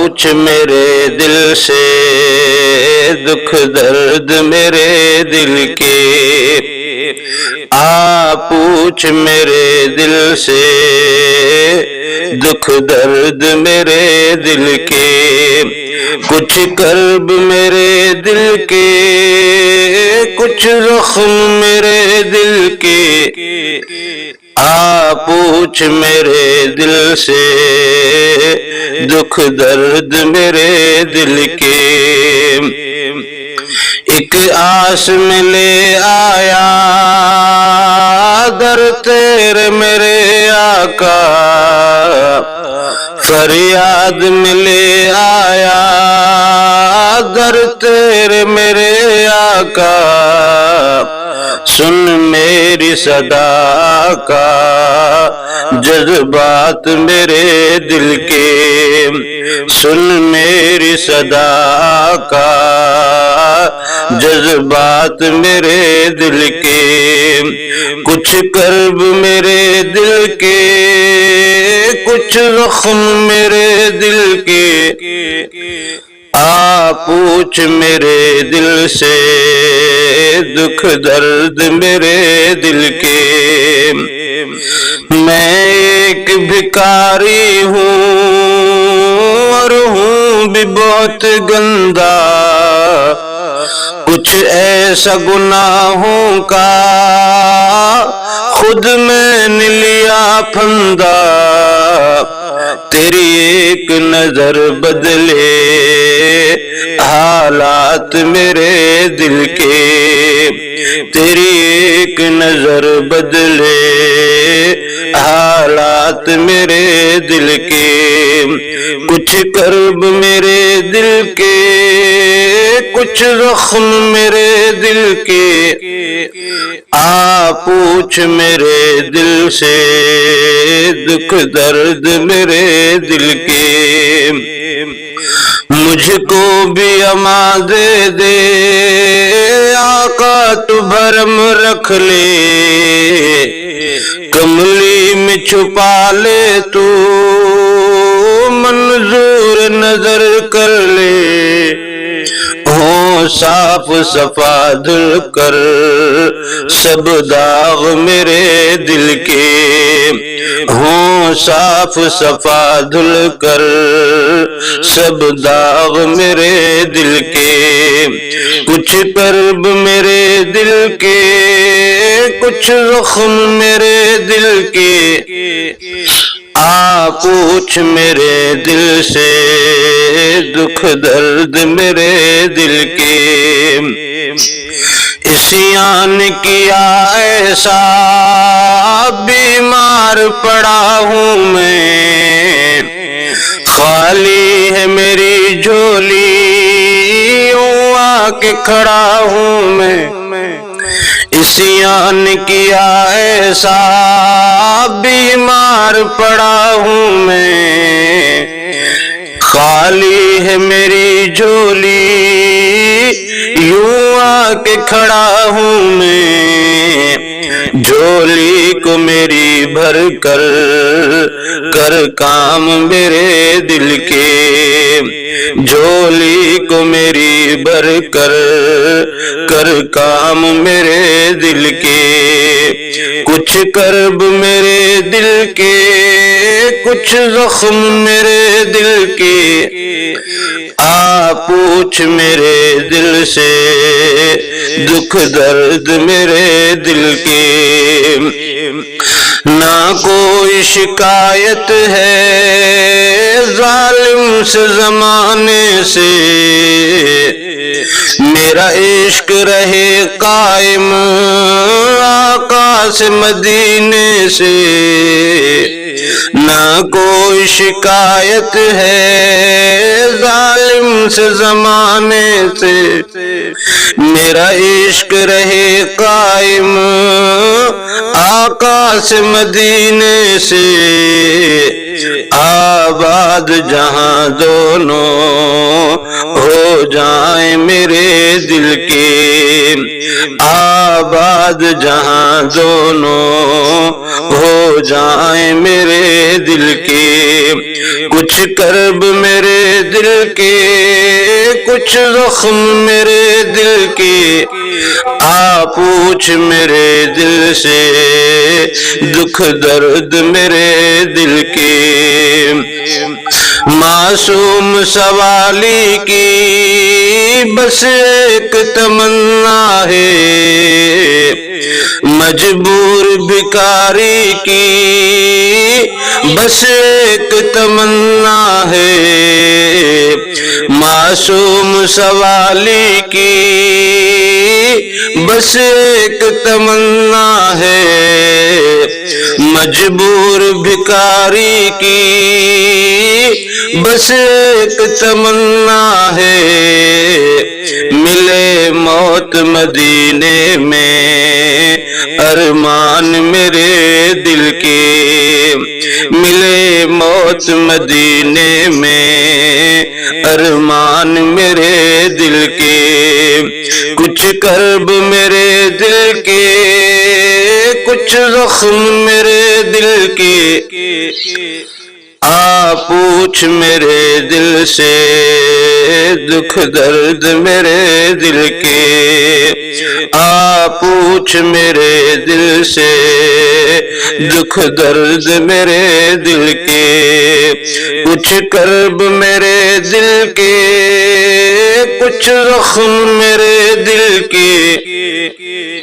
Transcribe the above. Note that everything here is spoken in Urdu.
پوچھ میرے دل سے دکھ درد میرے دل کے، پوچھ میرے دل سے دکھ درد میرے دل کے، کچھ کرب میرے دل کے، کچھ زخم میرے دل کے، پوچھ میرے دل سے دکھ درد میرے دل کے۔ ایک آس میں لے آیا در تیرے میرے آقا، فریاد میں لے آیا در تیرے میرے آقا، سن میری صدا کا جذبات میرے دل کے، سن میری صدا کا جذبات میرے دل کے، کچھ کرب میرے دل کے، کچھ زخم میرے دل کے، پوچھ میرے دل سے دکھ درد میرے دل کے۔ میں ایک بھکاری ہوں اور ہوں بھی بہت گندا، کچھ ایسا گناہوں کا خود میں نے لیا پھندا، تیری ایک نظر بدلے حالات میرے دل کے، تیری ایک نظر بدلے حالات میرے دل کے، کچھ کرب میرے دل کے، کچھ زخم میرے دل کے، پوچھ میرے دل سے دکھ درد میرے دل کے۔ مجھ کو بھی اما دے دے آقا تو بھرم رکھ لے، کملی میں چھپا لے تو منظور نظر کر لے، ہوں صاف صفا دھل کر سب داغ میرے دل کے، ہوں صاف صفا دھل کر سب داغ میرے دل کے، کچھ کرب میرے دل کے، کچھ زخم میرے دل کے، پوچھ میرے دل سے دکھ درد میرے دل کے۔ عصیان کیا ایسا بیمار پڑا ہوں میں، خالی ہے میری جھولی یوں آ کے کھڑا ہوں میں، عصیان کیا ایسا بیمار پڑا ہوں میں، خالی ہے میری جھولی یوں آ کے کھڑا ہوں میں، جھولی کو میری بھر کر کر کام میرے دل کے، جھولی کو میری بھر کر کر کام میرے دل کے، کچھ کرب میرے دل کے، کچھ زخم میرے دل کے، پوچھ میرے دل سے دکھ درد میرے دل کے۔ نہ کوئی شکایت ہے ظالم سے زمانے سے، میرا عشق رہے قائم آقا سے مدینے سے، نہ کوئی شکایت ہے ظالم سے زمانے سے، میرا عشق رہے قائم آقا سے مدینے سے، آباد جہاں دونوں ہو جائیں میرے دل کے، آباد جہاں دونوں ہو جائیں میرے دل کے، کچھ کرب میرے دل کے، کچھ زخم میرے دل کے، آ پوچھ میرے دل سے دکھ درد میرے دل کے۔ معصوم سوالی کی بس ایک تمنا ہے، مجبور بھکاری کی بس ایک تمنا ہے، معصوم سوالی کی بس ایک تمنا ہے، مجبور بھکاری کی بس ایک تمنا ہے۔ ملے موت مدینے میں ارمان میرے دل کے، ملے موت مدینے میں ارمان میرے دل کے، کچھ کرب میرے دل کے، کچھ زخم میرے دل کے، آ پوچھ میرے دل سے دکھ درد میرے دل کے، آ پوچھ میرے دل سے دکھ درد میرے دل کے، کچھ کرب میرے دل کے، کچھ زخم میرے دل کے۔